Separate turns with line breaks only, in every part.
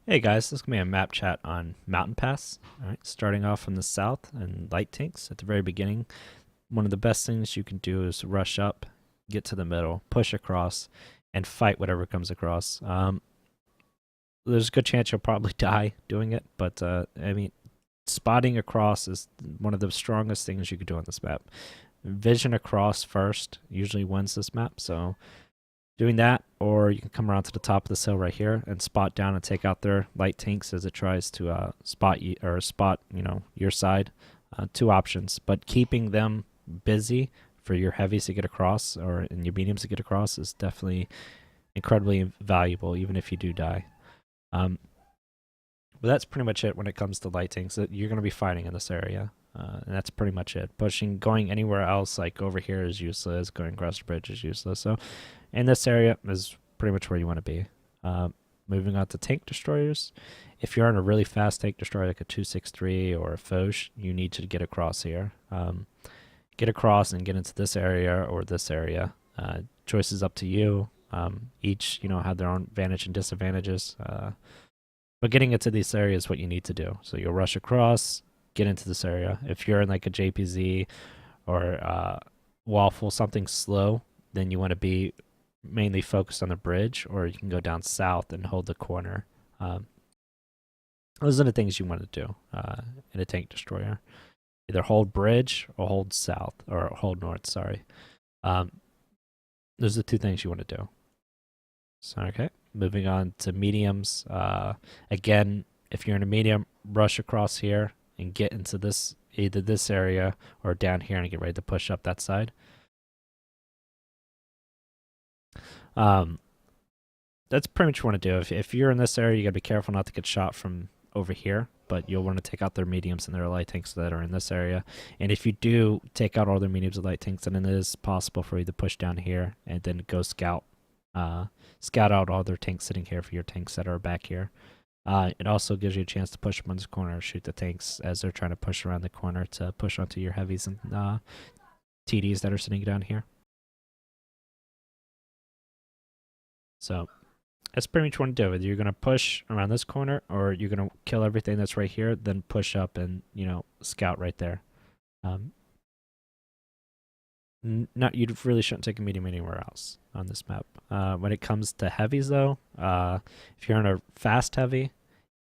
Hey guys, this is going to be a map chat on Mountain Pass. All right, starting off from the south and light tanks at the very beginning. One of the best things you can do is rush up, get to the middle, push across, and fight whatever comes across. There's a good chance you'll probably die doing it, but I mean, spotting across is one of the strongest things you could do on this map. Vision across first usually wins this map, so doing that, or you can come around to the top of this hill right here and spot down and take out their light tanks as it tries to spot you or spot your side. Two options, but keeping them busy for your heavies to get across or in your mediums to get across is definitely incredibly valuable, even if you do die. Um, but that's pretty much it when it comes to light tanks. That you're going to be fighting in this area. And that's pretty much it. Going anywhere else, like over here, is useless. Going across the bridge is useless. So, in this area is pretty much where you want to be. Moving on to tank destroyers. If you're on a really fast tank destroyer like a 263 or a Foch, you need to get across here. Get across and get into this area or this area. Choice is up to you. Each have their own advantage and disadvantages. But getting into these areas is what you need to do. So you'll rush across, get into this area. If you're in like a JPZ or Waffle, something slow, then you want to be mainly focused on the bridge, or you can go down south and hold the corner. Those are the things you want to do in a tank destroyer. Either hold bridge or hold south, or hold north, sorry. Those are the two things you want to do. So, okay. Moving on to mediums. Again, if you're in a medium, rush across here and get into this, either this area or down here, and get ready to push up that side. That's pretty much what you want to do. If you're in this area, you got to be careful not to get shot from over here, but you'll want to take out their mediums and their light tanks that are in this area. And if you do take out all their mediums and light tanks, then it is possible for you to push down here and then go scout out all their tanks sitting here for your tanks that are back here. It also gives you a chance to push them on this corner, shoot the tanks as they're trying to push around the corner to push onto your heavies and TDs that are sitting down here. So that's pretty much what you do. Either you're going to push around this corner or you're going to kill everything that's right here, then push up and, scout right there. You really shouldn't take a medium anywhere else on this map. When it comes to heavies, though, if you're on a fast heavy,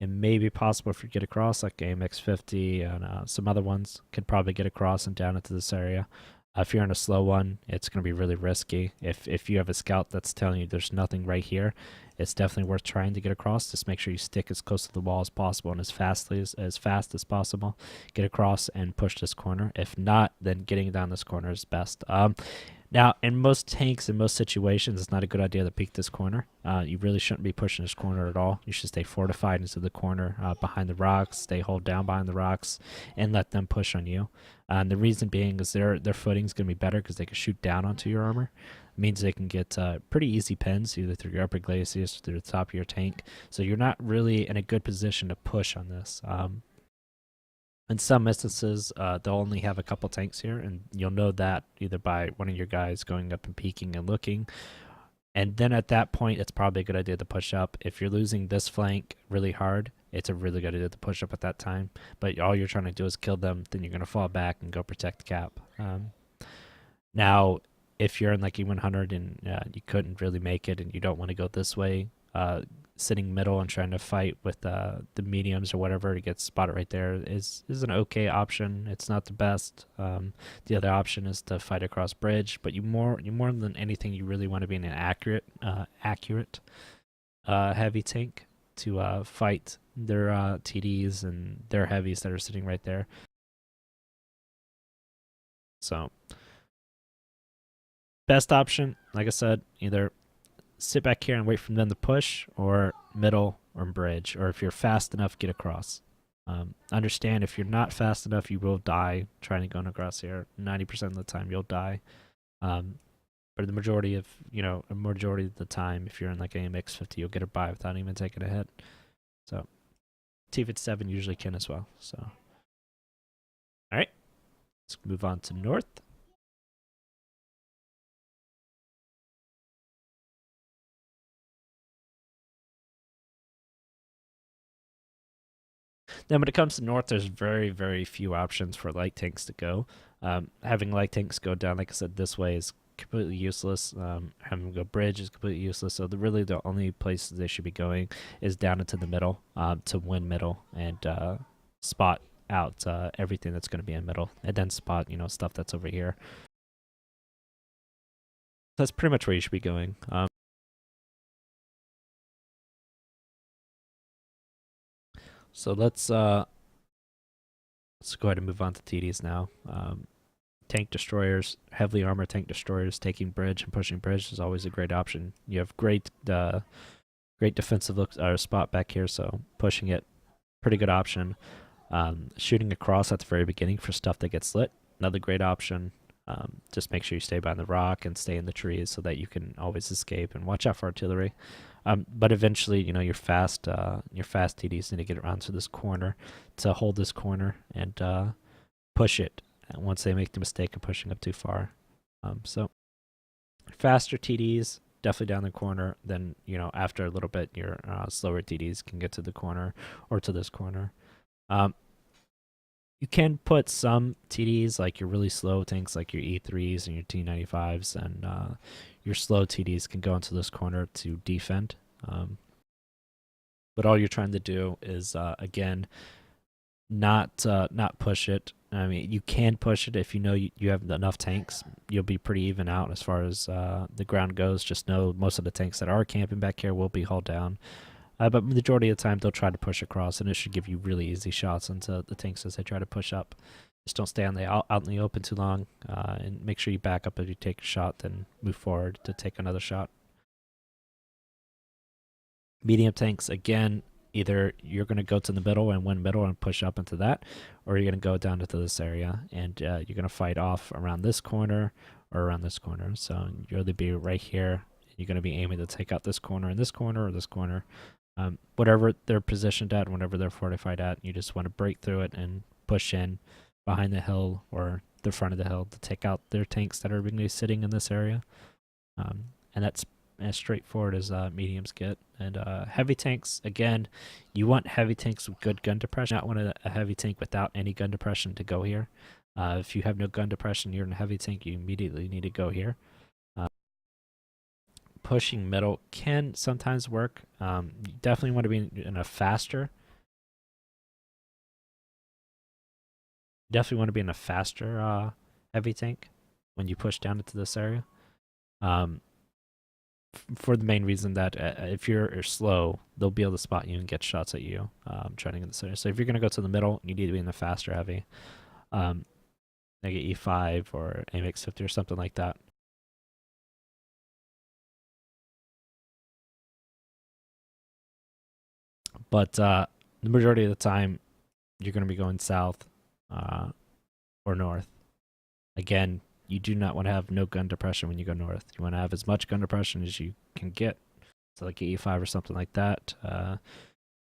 it may be possible if you get across, like AMX-50 and some other ones, could probably get across and down into this area. If you're on a slow one, it's going to be really risky. If you have a scout that's telling you there's nothing right here, it's definitely worth trying to get across. Just make sure you stick as close to the wall as possible and as fast as possible. Get across and push this corner. If not, then getting down this corner is best. Now, in most tanks, in most situations, it's not a good idea to peek this corner. You really shouldn't be pushing this corner at all. You should stay fortified into the corner behind the rocks, stay hold down behind the rocks, and let them push on you. And the reason being is their footing is going to be better because they can shoot down onto your armor. It means they can get pretty easy pins, either through your upper glacis or through the top of your tank. So you're not really in a good position to push on this. In some instances, they'll only have a couple tanks here, and you'll know that either by one of your guys going up and peeking and looking. And then at that point, it's probably a good idea to push up. If you're losing this flank really hard, it's a really good idea to push up at that time. But all you're trying to do is kill them, then you're going to fall back and go protect the cap. Now, if you're in like E100 and you couldn't really make it and you don't want to go this way, sitting middle and trying to fight with the mediums or whatever to get spotted right there is an okay option. It's not the best. The other option is to fight across bridge, but you more than anything, you really want to be in an accurate heavy tank to fight their TDs and their heavies that are sitting right there. So best option, like I said, either sit back here and wait for them to push, or middle or bridge, or if you're fast enough, get across. Understand if you're not fast enough, you will die trying to go across here. 90% of the time, you'll die. But the majority of the time, if you're in like AMX-50, you'll get a buy without even taking a hit. So T-57 usually can as well. So, all right, let's move on to north. Then when it comes to north, there's very, very few options for light tanks to go. Having light tanks go down, like I said, this way is completely useless. Having them go bridge is completely useless. So really the only places they should be going is down into the middle, to win middle and spot out everything that's going to be in middle, and then spot stuff that's over here. That's pretty much where you should be going. So let's go ahead and move on to TDs now. Tank destroyers, heavily armored tank destroyers, taking bridge and pushing bridge is always a great option. You have great defensive spot back here, so pushing it, pretty good option. Shooting across at the very beginning for stuff that gets lit, another great option. Just make sure you stay behind the rock and stay in the trees so that you can always escape, and watch out for artillery. But eventually, your fast TDs need to get around to this corner to hold this corner and push it once they make the mistake of pushing up too far. So faster TDs definitely down the corner. Then after a little bit, your slower TDs can get to the corner or to this corner. You can put some TDs, like your really slow tanks, like your E3s and your T95s, and your slow TDs can go into this corner to defend. But all you're trying to do is, again, not push it. I mean, you can push it if you have enough tanks. You'll be pretty even out as far as the ground goes. Just know most of the tanks that are camping back here will be hauled down. But the majority of the time, they'll try to push across, and it should give you really easy shots into the tanks as they try to push up. Just don't stay out in the open too long, and make sure you back up if you take a shot, then move forward to take another shot. Medium tanks, again, either you're going to go to the middle and win middle and push up into that, or you're going to go down into this area, and you're going to fight off around this corner or around this corner. So you'll either be right here, you're going to be aiming to take out this corner and this corner or this corner. Whatever they're positioned at, whatever they're fortified at, you just want to break through it and push in behind the hill or the front of the hill to take out their tanks that are going to be sitting in this area. And that's as straightforward as mediums get. And heavy tanks, again, you want heavy tanks with good gun depression. You don't want a heavy tank without any gun depression to go here. If you have no gun depression, you're in a heavy tank, you immediately need to go here. Pushing middle can sometimes work. You definitely want to be in a faster. Definitely want to be in a faster heavy tank when you push down into this area. For the main reason that if you're slow, they'll be able to spot you and get shots at you trying to get in this area. So if you're going to go to the middle, you need to be in the faster heavy. Like E5 or AMX50 or something like that. But the majority of the time, you're going to be going south or north. Again, you do not want to have no gun depression when you go north. You want to have as much gun depression as you can get. So like E5 or something like that.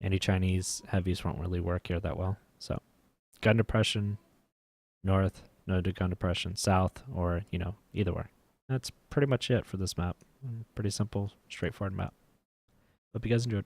Any Chinese heavies won't really work here that well. So gun depression, north, no gun depression, south, or, either way. That's pretty much it for this map. Pretty simple, straightforward map. Hope you guys enjoyed.